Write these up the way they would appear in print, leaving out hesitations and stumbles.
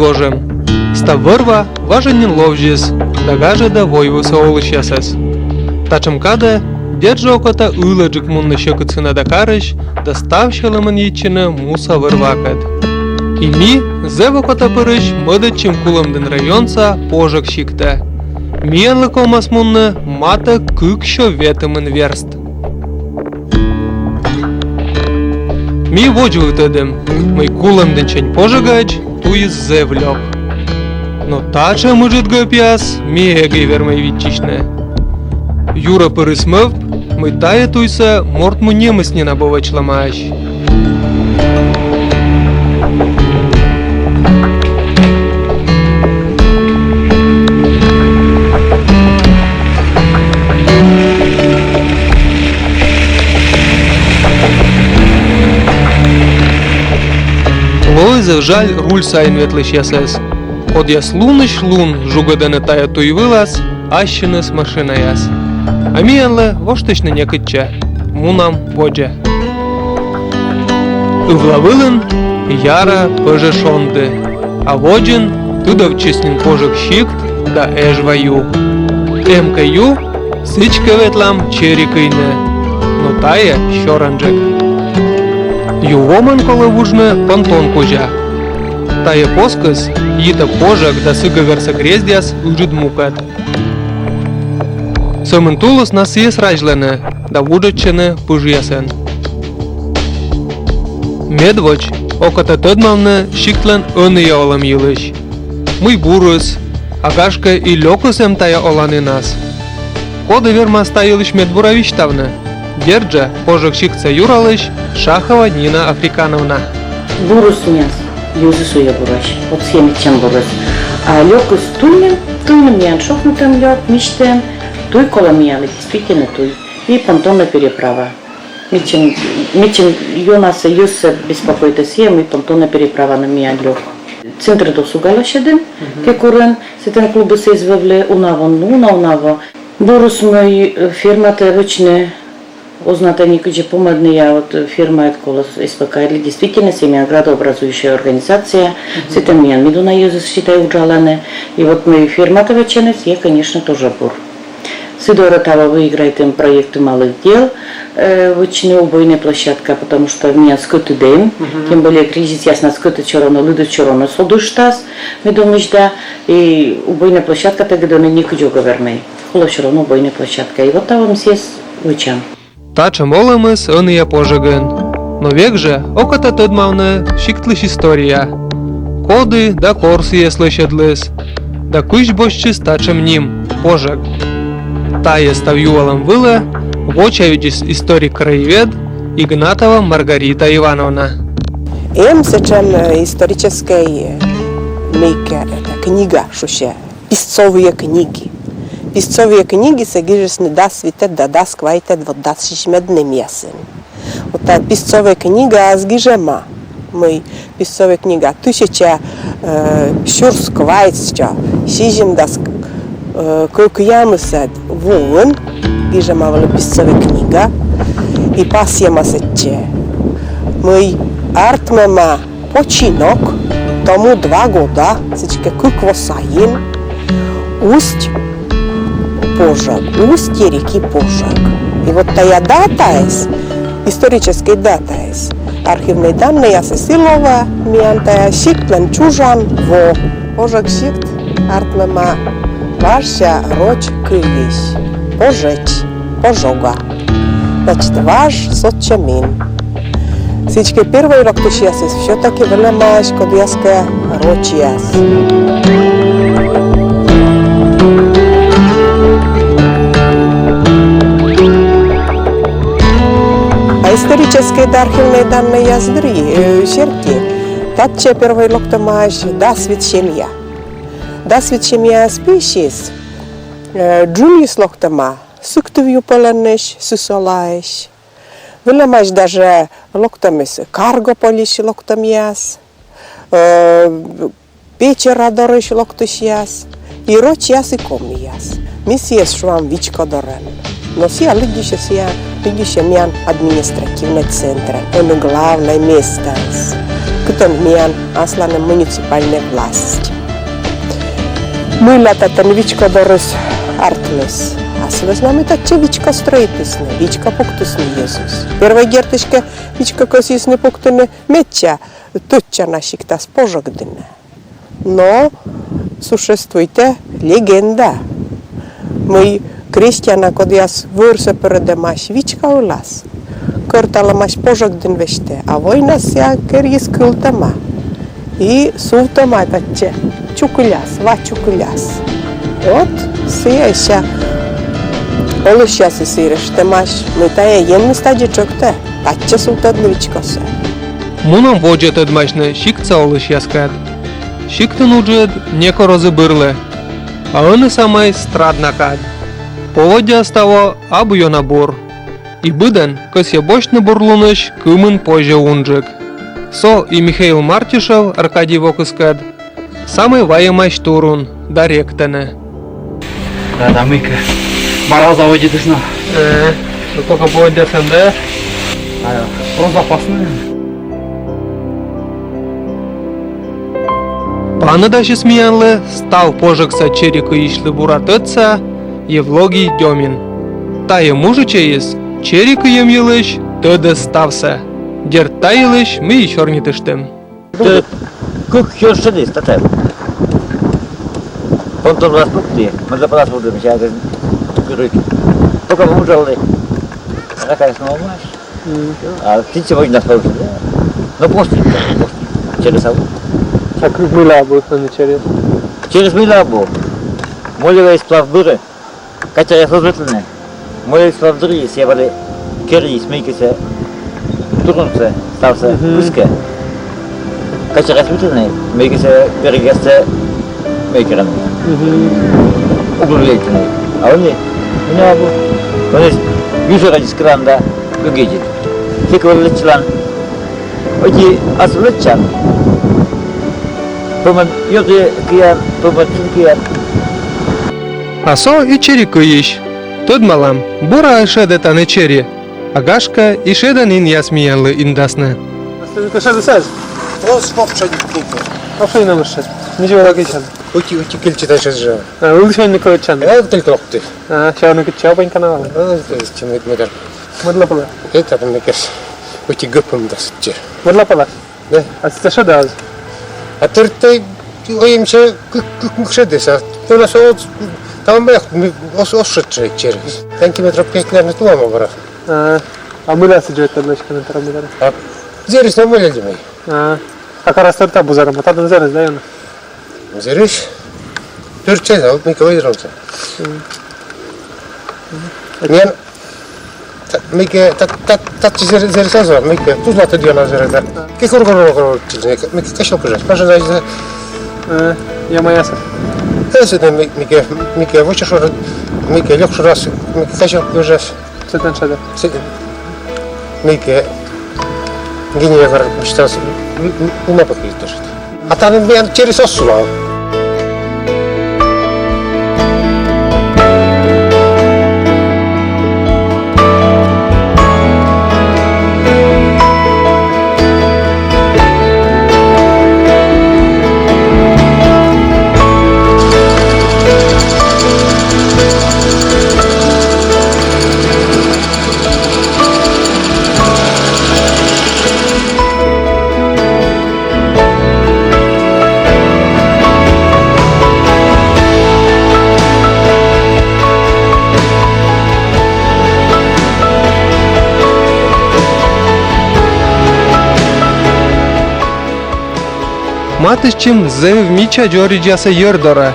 Божем. Ставырва важенин ловжис, дагаже да войву соолышясас. Тачым каде, держа окота ыладжик мунны щекыцына дакарыш, да ставшалымын еччины муса вырвакат. И ми, зев окота пырыш, мыдычым кулымдын районца пожак щикта. Миянлы комас мунны мата кыкшо ветымын верст. Ми воджвы тыдым, мый кулымдын чень пожагач, туиз зев лёг. Но тача мыжит гопяс, ми эгей вермай витчичне. Юра пырысмыв, мы тая туйса мортму немыс не набывач ламааш. Лойзев жаль руль сайн ветлыш ясас. Од яс луныш лун жугаданы тая туйвылас, ащыныс машина яс. А миянлы воштычны не кытча, мунам воджа. Ывлавылын яра пыжы шонды, а воджин тыдав честнин пожык щикт да эж ваю. Эмкаю сычка ветлам черикыйны, но тая щоранжык. Ювоман колы вужны понтон кожа. Тая поскыз ита пожак да сыгагарса грездяс ужид мукат. Сымын тулыс насыес ражлены, да вужачыны пыжясен. Медвоч оката тыдмавны щиклен ыния олам йылыш. Мый бурыс, агашка и лёкысем тая оланы нас. Коды вермас тайылыш медбуравиштавны. Держа пожак щикца юралыш Шахова Нина Африкановна. Бурыс мяс, юзысу я бураш, вот схеме чем бурыс. А лёкыс туйным ян шохнутым лёк, мечтем, туй коломияли, действительно туй. И понтонная переправа. Мечем юнаса юсса беспокоит схем, и понтонная переправа на меня лёг. Центр досугала щедым, кекурен, сетен клубы се извевле унаво. Бурыс мой фирмата вычне, Озната никъде помадния от фирма Едколос СПК или действительно семья градообразующая организация. Сета меня Мидуна Юза считай уджалане. И вот мы фирмата веченец, я, конечно, тоже бур. Сидора Тава выиграет им проекты малых дел, очень убойная площадка, потому что меня скоты дэм, тем более кризис ясно скоты чороно, лыды чороно, содуштас, мы думаем, да, и убойная площадка, тогда на них идёт говермей. Холо чороно убойная площадка. И вот там все вычам. Тача молымыз ыния пожыгын. Но векже оката тыдмавны щиктлыш история. Коды да корсые слышедлыс. Да кыш бошчыс тачым ним пожык. Тая став ювалом вылы, вочавидис историк-краевед Игнатова Маргарита Ивановна. Сечем историческая книга, шуще, писцовые книги. Писцовые книги сегижес не да свитет, да сквайтет, вот да шишмедный мясен. Вот та писцовая книга азгижема. Мы писцовая книга тысяча щурсквайтча, шижем да кукямысет вулын, гижема вала писцовая книга, и пасьемасетче. Мы артмема починок, тому 2 года, сечке куквосаин, усть Пожак, устье реки Пожак. И вот тая дата есть, историческая дата есть. Архивные данные я сосилова, миантая щиклен чужан во. Пожак щикт, артмема ваша роч кылись. Пожечь, пожога. Значит, ваш сотчамин. Всички первый рок тушияс есть, все-таки вылемаешь кодияская рочияс. Исторические архивные данные я черти. Татче первый локтомаш да свечемья. Да свечемья спешис. Джунис локтома. Суктывью поленеш, сусолаеш. Вылемаш даже локтомис каргополиш локтомияс. Печера дорож локтушияс. И рочияс и комияс. Мисиес швам вичко дорен. Но все лидище мян административный центр, он главное место. Кто миян асланы муниципальная власть. Мыла тата вичка дорос артлес. А с нами таче вичка строитесне, вичка пуктусне Иисус. Первая гертышка вичка косисне пуктуне меча, тутча нашикта спожогдыне. Но существует легенда. Мы крестьяна, когда я вырос перед маш вичка у лас. Кортала маш пожогдын веште, а война ся керис култама. И султама таче чукуляс, ва чукуляс. Вот сия Олушясы сириште маш, мы тая емни стадичокте, таче султаднывичкосе. Мунам воджет эдмашны шикца олышяскад. Шиктын уджет неко розыбырлы, а он и самай страднакад. Поводя става абу набор. И быдан косе бочны бурлуныш кымын позже унжик. Со и Михаил Мартишев, Аркадий Вокускад, самый ваемаш турун, даректене. Да, Мика. Барал заводит и сна. Ну только поводя сэнде. Просто опасный. Паны даши смеянлы стал пожыкса черику ишлы буратыца Евлогий Демин. Тая мужича есть, черику ем елыш, тыды стався. Дер тайылыш мы еще не тыштым. Ты как хершедis, татем. Он тоже распутный, мы запас будем сейчас говорить. Только мужалый. Какая снова маш? А ты сегодня нас получил, да? Ну после, через аву. Так мыла будет на черед. Через Милабу. Молевый сплав быры. Катя я служительный. Молевый сплав дыры, севали керри, смейкися, турунце, стався пуска. Катя распутный, смейкися, перегесся, мейкерами. Углублительный. А он не Милабу. Он есть южа ради скран, гагедит. Тиквал член. Оти асулычан. Помад йоды киян, помад киян. Асо и черику ищ. Тот малам, бура шеда таны чери. Агашка и шеда нин ясмиянлы индасны. Ты что засадишь? Просто попшадить книги. А что не нам решать? Ничего так и сейчас. Уйти кельчи дальше же. А, вы еще не кое чан. Я только лопты. А, сейчас он говорит, чего пень канал. Чем это мы даже. Модла пала. Это там мне кажется. Уйти гопом даст. Модла пала. Да. А ты что дал? А ты оемся как шедеса. У нас там мы осшедшие через. Сантиметров 5, наверное, туда могу. А мы лясы джет табличка на тарамидара. А здесь на море мы. А как старта бузаром, а там зараз да он. Здесь. Турче, а вот мы кого идёмся. Нет. Мике, так зарисовал, Мике, тут на то дело зарисовал. Как ургорогор, Мике, кашел кужать, пожалуйста. Я мояса. Это Мике, вот что, Мике, легче раз, Мике, кашел кужать. Что там шада? Мике, гений, говорит, мечтался, ума покрыть тоже. А там меня через осувал. Матышчим зэв мича Джориджаса Йордора.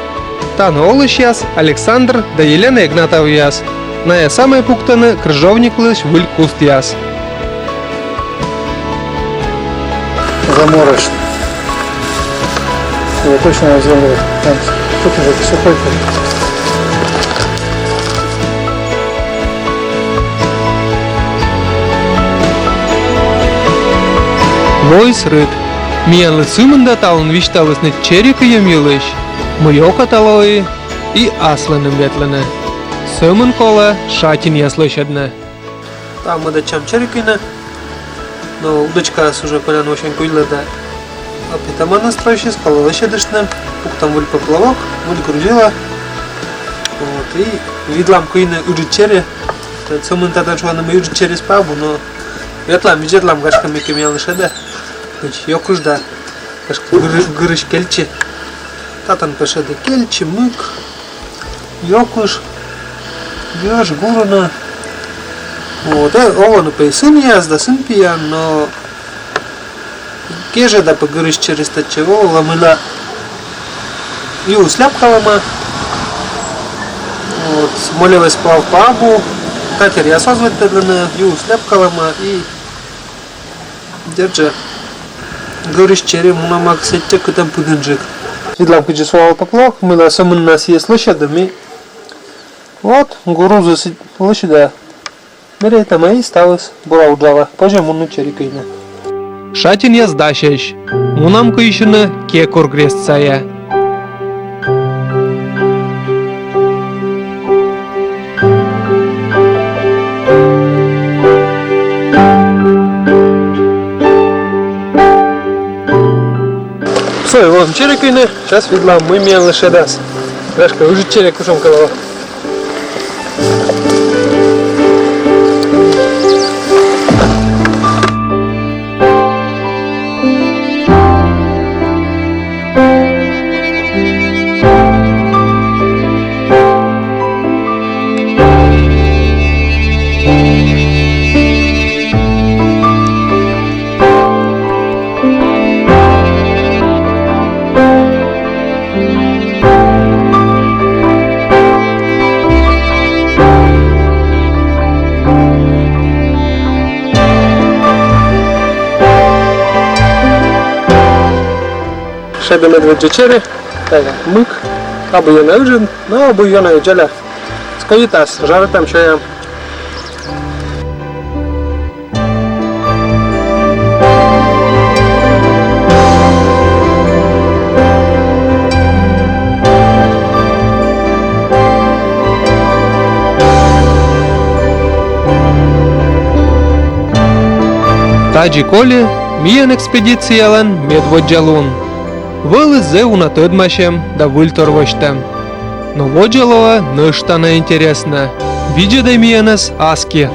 Тан олышяс Александр да Елена Игнатовяс. Ная самая пуктаны крыжовниклыш выль куст яс. Заморочно. Я точно взял. Там тут уже сухой. Мой срыт. Миянлы сымында таун вишталыс на черика емилыш. Мыё каталои и асланым ветланы. Сымын кола шатин яслышадны. Там мы дачам черикина. Но удочка уже поляну очень куйлада. опитама настроище, спалила щедышным, пук там выль поплавок, выль грузила. Вот, и видлам куина уджичере, цумын тата чуаным уджичере спабу, но ветлам, виджетлам гашками кемял шеда, йокужда, гырыш кельче, татан пешеде кельче, мык, йокуш, бьешь гурuna. Вот, ovo nu pe сын язда, сын пиян, но кеже да погырыш через тачево, ламыла и усляпкалама. Вот, смолевый спал пабу, катер я созвать тогда и усляпкалама и держа гырыш чере мунамак сетте кутам пудынжик. Видлам кучи свал поплок, мыла самын нас есть лошадами. Вот, гурузы лошада. Мерейта мои сталось, була уджала, позже мунну черикайна. Шатин я сдащащ, мунам кайшина кекор грестцая. Все, вот черикайна, сейчас видла мы мелы шедас. Рашка, уже черик ушом калава. Шеде медведжечери, мык, абы я наужин, но абы я науджаля. Скоитас, жары там чаям. Таджи Коли, миян экспедициялан медводжалун. Вылыз зе унатыдмашем да выльторвоштем. Но воджалова ныштана интересна. Виджеде миянас аски.